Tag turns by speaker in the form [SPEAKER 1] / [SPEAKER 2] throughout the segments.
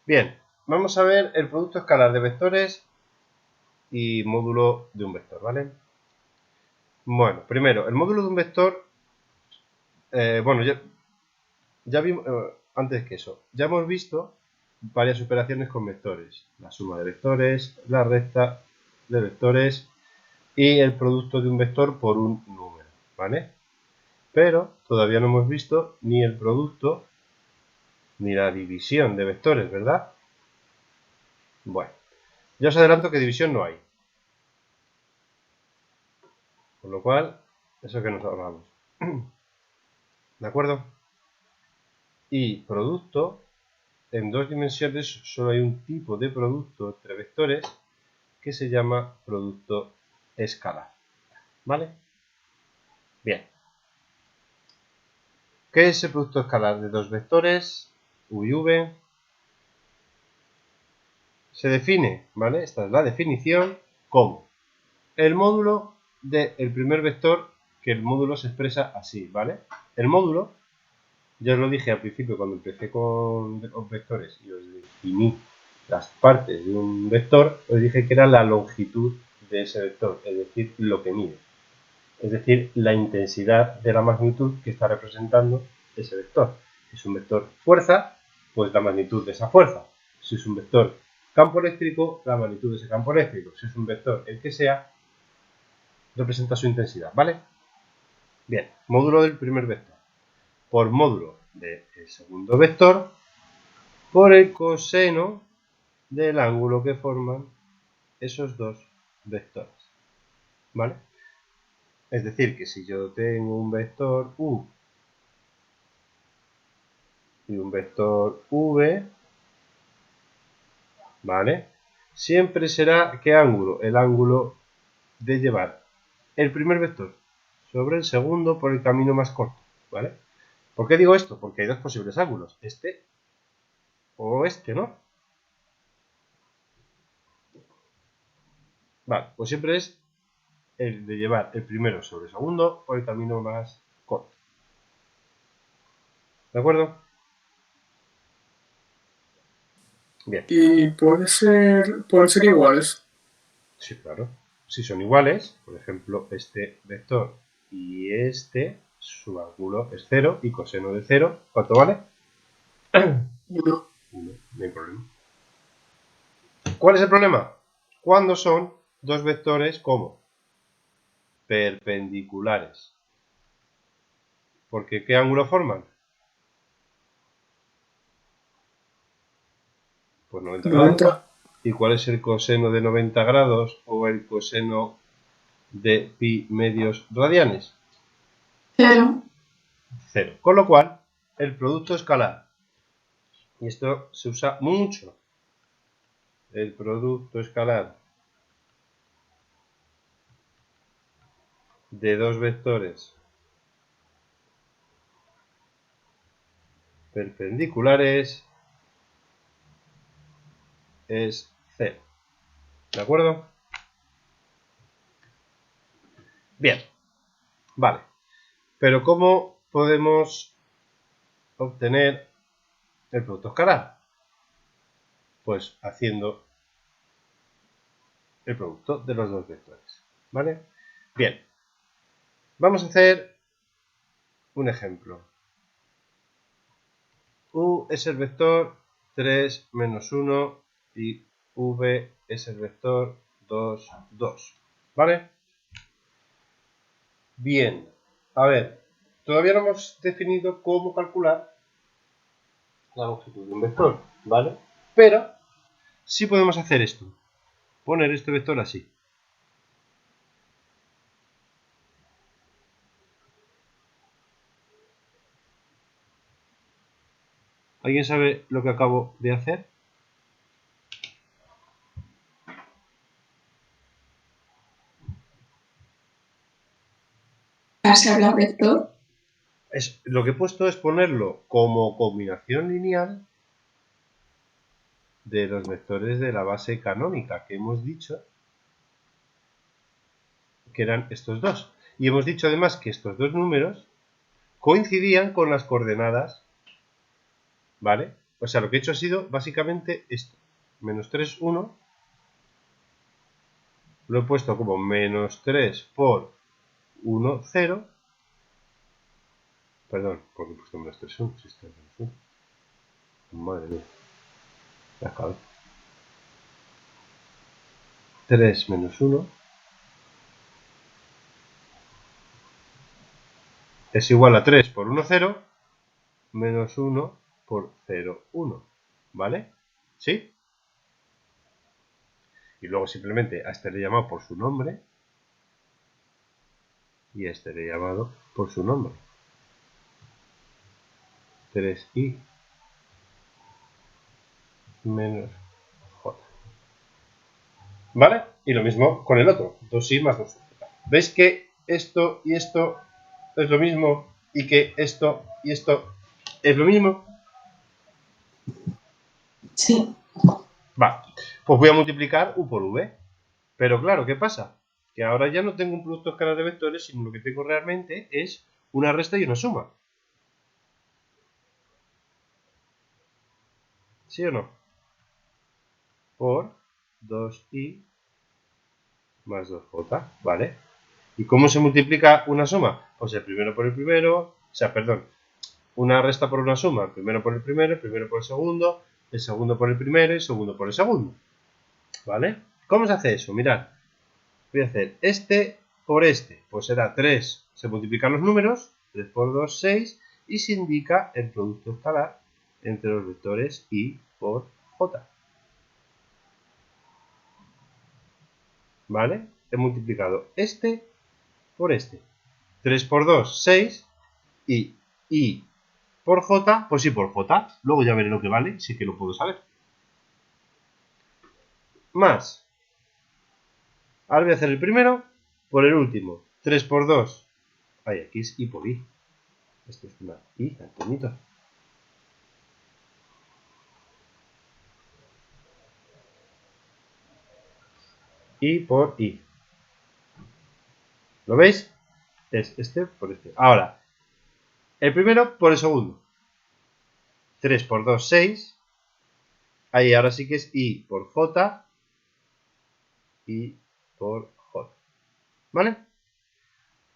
[SPEAKER 1] Bien, vamos a ver el producto escalar de vectores y módulo de un vector, ¿vale? Bueno, primero, el módulo de un vector, bueno, ya vimos, antes que eso, ya hemos visto varias operaciones con vectores. La suma de vectores, la recta de vectores y el producto de un vector por un número, ¿vale? Pero todavía no hemos visto ni el producto ni la división de vectores, ¿verdad? Bueno, ya os adelanto que división no hay. Con lo cual, eso que nos ahorramos. ¿De acuerdo? Y producto, en dos dimensiones solo hay un tipo de producto entre vectores que se llama producto escalar. ¿Vale? Bien. ¿Qué es el producto escalar de dos vectores? U y V. Se define, ¿vale? Esta es la definición, como el módulo del primer vector, que el módulo se expresa así, ¿vale? El módulo, ya os lo dije al principio cuando empecé con vectores y os definí las partes de un vector, os dije que era la longitud de ese vector, es decir, lo que mide. Es decir, la intensidad de la magnitud que está representando ese vector. Si es un vector fuerza, pues la magnitud de esa fuerza. Si es un vector campo eléctrico, la magnitud de ese campo eléctrico. Si es un vector el que sea, representa su intensidad, ¿vale? Bien, módulo del primer vector por módulo del segundo vector por el coseno del ángulo que forman esos dos vectores, ¿vale? Es decir, que si yo tengo un vector u y un vector v, ¿vale? Siempre será ¿qué ángulo? El ángulo de llevar el primer vector sobre el segundo por el camino más corto, ¿vale? ¿Por qué digo esto? Porque hay dos posibles ángulos, este o este, ¿no? Vale, pues siempre es el de llevar el primero sobre el segundo por el camino más corto. ¿De acuerdo? Bien.
[SPEAKER 2] Y pueden ser iguales.
[SPEAKER 1] Sí, claro. Si son iguales, por ejemplo, este vector y este, su ángulo es 0 y coseno de 0, ¿cuánto vale?
[SPEAKER 2] 1.
[SPEAKER 1] 1, no hay problema. ¿Cuál es el problema? Cuando son dos vectores como perpendiculares. Porque ¿qué ángulo forman? Pues 90 grados.
[SPEAKER 2] 90.
[SPEAKER 1] ¿Y cuál es el coseno de 90 grados o el coseno de pi medios radianes?
[SPEAKER 2] 0.
[SPEAKER 1] 0. Con lo cual, el producto escalar, y esto se usa mucho, el producto escalar de dos vectores perpendiculares es 0. ¿De acuerdo? Bien, vale. Pero ¿cómo podemos obtener el producto escalar? Pues haciendo el producto de los dos vectores. ¿Vale? Bien. Vamos a hacer un ejemplo. U es el vector 3, menos 1 y V es el vector 2, 2. ¿Vale? Bien. A ver, todavía no hemos definido cómo calcular la longitud de un vector, ¿vale? Pero sí podemos hacer esto. Poner este vector así. ¿Alguien sabe lo que acabo de hacer?
[SPEAKER 2] ¿Has hablado vector?
[SPEAKER 1] Lo que he puesto es ponerlo como combinación lineal de los vectores de la base canónica que hemos dicho que eran estos dos. Y hemos dicho además que estos dos números coincidían con las coordenadas, ¿vale? O sea, lo que he hecho ha sido básicamente esto. Menos 3, 1. Lo he puesto como menos 3 por 1, 0. Perdón, porque he puesto menos 3, 1. Si está menos 1. Madre mía. La cabeza. 3 menos 1 es igual a 3 por 1, 0 menos 1 por 0, 1. ¿Vale? ¿Sí? Y luego simplemente a este le he llamado por su nombre y a este le he llamado por su nombre. 3i menos j. ¿Vale? Y lo mismo con el otro. 2i más 2j. ¿Veis que esto y esto es lo mismo y que esto y esto es lo mismo?
[SPEAKER 2] Sí.
[SPEAKER 1] Va, pues voy a multiplicar u por v. Pero claro, ¿qué pasa? Que ahora ya no tengo un producto escalar de vectores, sino lo que tengo realmente es una resta y una suma. ¿Sí o no? Por 2i más 2j, ¿vale? ¿Y cómo se multiplica una suma? Pues el primero por el primero, o sea, perdón, una resta por una suma, el primero por el primero por el segundo por el primero y el segundo por el segundo. ¿Vale? ¿Cómo se hace eso? Mirad, voy a hacer este por este, pues será 3, se multiplican los números, 3 por 2, 6, y se indica el producto escalar entre los vectores i por j. ¿Vale? He multiplicado este por este. 3 por 2, 6, y i por j, pues i por j. Luego ya veré lo que vale, sí que lo puedo saber. Más. Ahora voy a hacer el primero por el último. 3 por 2. Ay, aquí es i por i. Esto es una i, tan bonito. I por i. ¿Lo veis? Es este por este. Ahora, el primero por el segundo. 3 por 2, 6. Ahí ahora sí que es i por j. I por j. ¿Vale?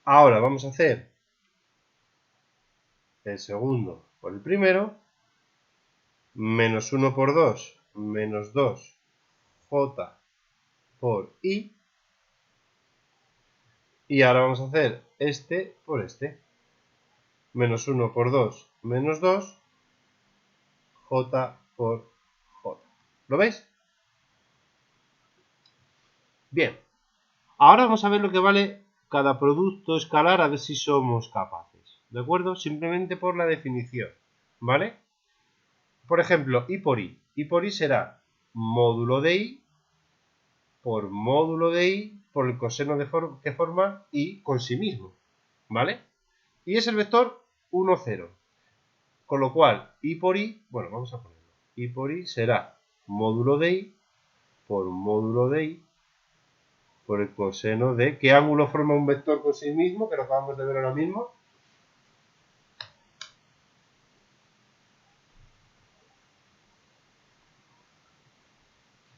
[SPEAKER 1] Ahora vamos a hacer el segundo por el primero. Menos 1 por 2, menos 2, j por i. Y ahora vamos a hacer este por este. Menos 1 por 2, menos 2, j por j. ¿Lo veis? Bien. Ahora vamos a ver lo que vale cada producto escalar, a ver si somos capaces. ¿De acuerdo? Simplemente por la definición. ¿Vale? Por ejemplo, i por i. I por i será módulo de i por módulo de i por el coseno que forma i con sí mismo. ¿Vale? Y es el vector 1, 0. Con lo cual, i por i, bueno, vamos a ponerlo. I por i será módulo de i por módulo de i por el coseno de... ¿Qué ángulo forma un vector con sí mismo? Que lo acabamos de ver ahora mismo.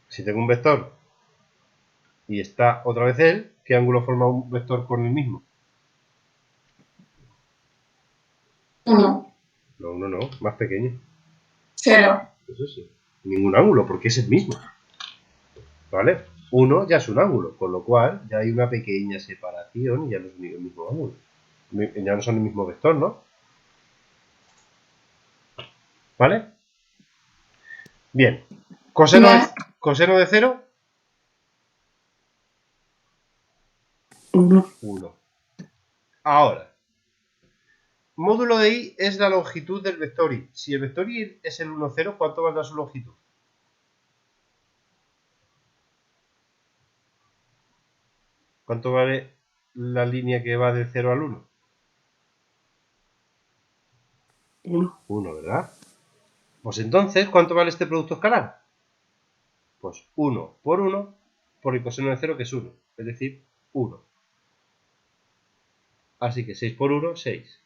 [SPEAKER 1] Si tengo un vector y está otra vez él, ¿qué ángulo forma un vector con el mismo?
[SPEAKER 2] 1.
[SPEAKER 1] No, no, no, más pequeño.
[SPEAKER 2] 0.
[SPEAKER 1] Eso sí. Ningún ángulo, porque es el mismo. ¿Vale? 1 ya es un ángulo, con lo cual ya hay una pequeña separación y ya no es el mismo ángulo. Ya no son el mismo vector, ¿no? ¿Vale? Bien. Coseno de 0,
[SPEAKER 2] 1.
[SPEAKER 1] 1. Ahora, módulo de i es la longitud del vector i. Si el vector i es el 1, 0, ¿cuánto valdrá su longitud? ¿Cuánto vale la línea que va del 0 al 1?
[SPEAKER 2] 1.
[SPEAKER 1] 1, ¿verdad? Pues entonces, ¿cuánto vale este producto escalar? Pues 1 por el coseno de 0, que es 1. Es decir, 1. Así que 6 por 1, 6.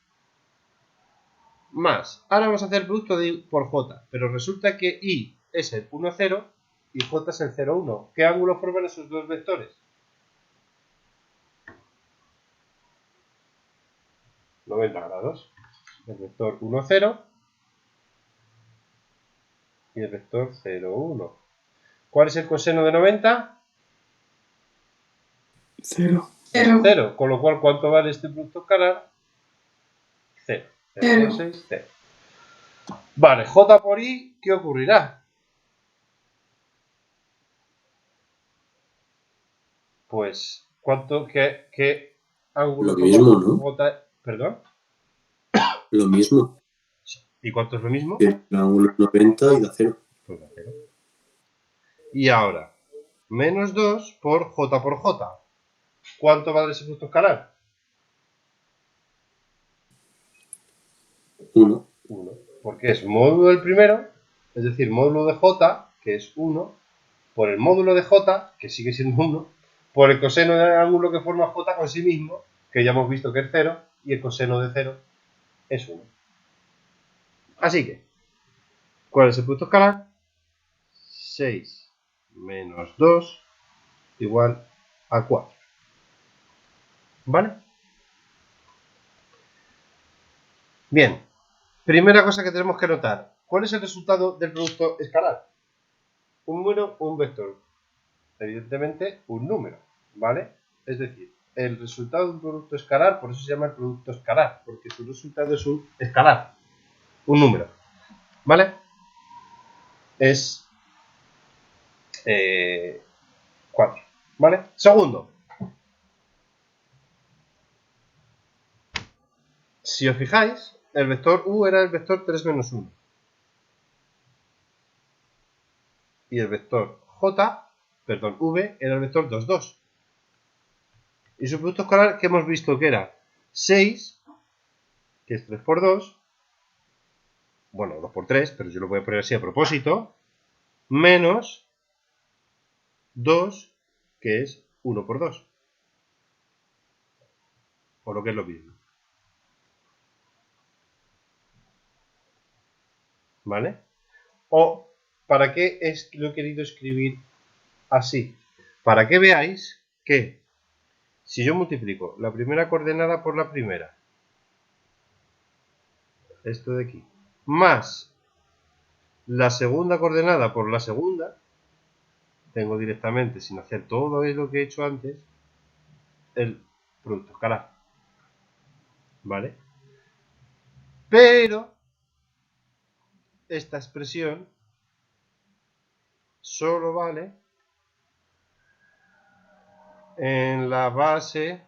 [SPEAKER 1] más. Ahora vamos a hacer el producto de I por J, pero resulta que I es el 1, 0 y J es el 0, 1. ¿Qué ángulo forman esos dos vectores? 90 grados. El vector 1, 0 y el vector 0, 1. ¿Cuál es el coseno de 90?
[SPEAKER 2] 0.
[SPEAKER 1] 0. Con lo cual, ¿cuánto vale este producto escalar? 0. 0,6, 0. Vale, J por I, ¿qué ocurrirá? Pues, ¿qué ángulo
[SPEAKER 3] Lo
[SPEAKER 1] forma
[SPEAKER 3] mismo, ¿no?
[SPEAKER 1] J? ¿Perdón?
[SPEAKER 3] Lo mismo.
[SPEAKER 1] ¿Y cuánto es lo mismo?
[SPEAKER 3] El ángulo es 90 y da 0.
[SPEAKER 1] Pues da 0. Y ahora, menos 2 por J por J. ¿Cuánto vale ese producto escalar?
[SPEAKER 3] 1.
[SPEAKER 1] 1. Porque es módulo del primero, es decir, módulo de J, que es 1, por el módulo de J, que sigue siendo 1, por el coseno del ángulo que forma J con sí mismo, que ya hemos visto que es 0, y el coseno de 0 es 1. Así que, ¿cuál es el producto escalar? 6 menos 2 igual a 4. ¿Vale? Bien, primera cosa que tenemos que notar. ¿Cuál es el resultado del producto escalar? Un número o un vector. Evidentemente, un número, ¿vale? Es decir, el resultado de un producto escalar, por eso se llama el producto escalar, porque su resultado es un escalar, un número, ¿vale? Es 4, ¿vale? Segundo, si os fijáis, el vector u era el vector 3 menos 1. Y el vector v era el vector 2, 2. Y su producto escalar, que hemos visto que era 6, que es 3 por 2, bueno, 2 por 3, pero yo lo voy a poner así a propósito, menos 2, que es 1 por 2. O lo que es lo mismo. ¿Vale? O, ¿para qué lo he querido escribir así? Para que veáis que si yo multiplico la primera coordenada por la primera, esto de aquí, más la segunda coordenada por la segunda, tengo directamente, sin hacer todo lo que he hecho antes, el producto escalar. ¿Vale? Pero esta expresión solo vale en la base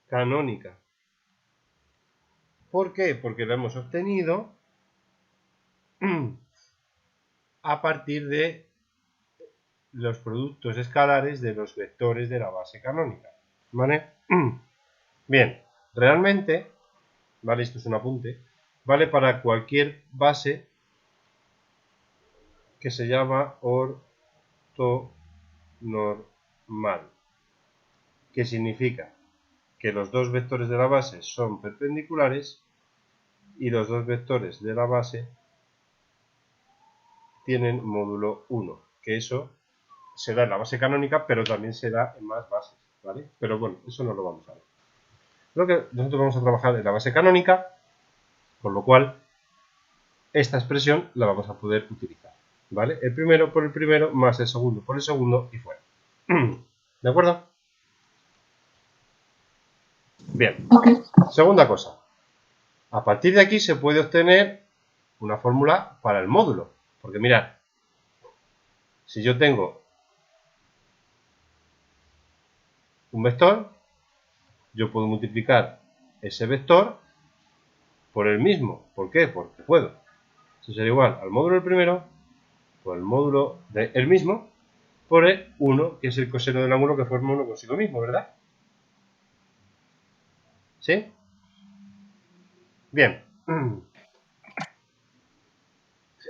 [SPEAKER 1] canónica. ¿Por qué? Porque lo hemos obtenido a partir de los productos escalares de los vectores de la base canónica. ¿Vale? Bien, realmente, ¿vale? Esto es un apunte, vale para cualquier base que se llama ortonormal. ¿Qué significa? Que los dos vectores de la base son perpendiculares y los dos vectores de la base tienen módulo 1, que eso se da en la base canónica, pero también se da en más bases, ¿vale? Pero bueno, eso no lo vamos a ver. Lo que nosotros vamos a trabajar en la base canónica, con lo cual esta expresión la vamos a poder utilizar, ¿vale? El primero por el primero más el segundo por el segundo y fuera. ¿De acuerdo? Bien.
[SPEAKER 2] Okay.
[SPEAKER 1] Segunda cosa. A partir de aquí se puede obtener una fórmula para el módulo. Porque mirad, si yo tengo un vector, yo puedo multiplicar ese vector por el mismo. ¿Por qué? Porque puedo. Eso sería igual al módulo del primero por el módulo del mismo por el 1, que es el coseno del ángulo que forma uno consigo mismo, ¿verdad? ¿Sí? Bien.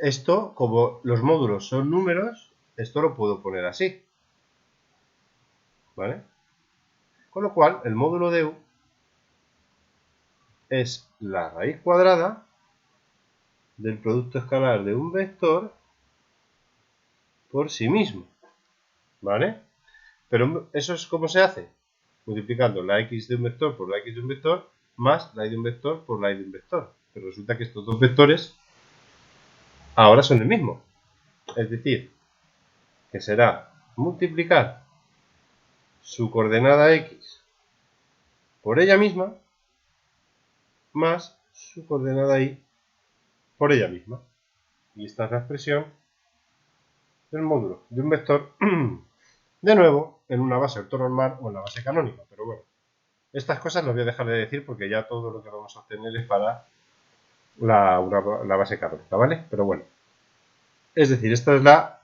[SPEAKER 1] Esto, como los módulos son números, esto lo puedo poner así. ¿Vale? Con lo cual, el módulo de u es la raíz cuadrada del producto escalar de un vector por sí mismo, ¿vale? Pero eso es como se hace, multiplicando la x de un vector por la x de un vector más la y de un vector por la y de un vector. Pero resulta que estos dos vectores ahora son el mismo. Es decir, que será multiplicar su coordenada x por ella misma más su coordenada y por ella misma. Y esta es la expresión del módulo de un vector, de nuevo, en una base ortonormal o en la base canónica. Pero bueno, estas cosas las voy a dejar de decir porque ya todo lo que vamos a obtener es para la base canónica, ¿vale? Pero bueno, es decir, esta es la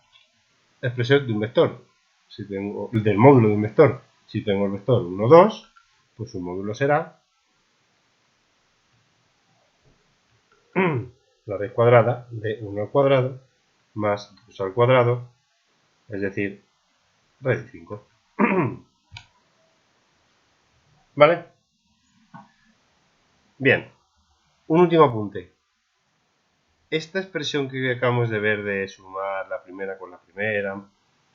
[SPEAKER 1] expresión de un vector. Si tengo del módulo de un vector, si tengo el vector 1, 2, pues su módulo será la raíz cuadrada de 1 al cuadrado más 2 al cuadrado, es decir, raíz de 5. ¿Vale? Bien, un último apunte. Esta expresión que acabamos de ver de sumar la primera con la primera,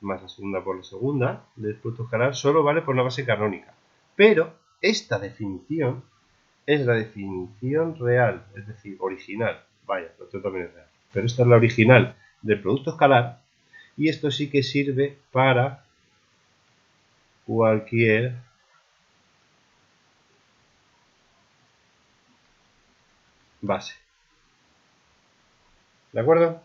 [SPEAKER 1] más la segunda por la segunda, del producto escalar, solo vale por la base canónica. Pero esta definición es la definición real, es decir, original. Vaya, lo otro también es real. Pero esta es la original del producto escalar y esto sí que sirve para cualquier base. ¿De acuerdo?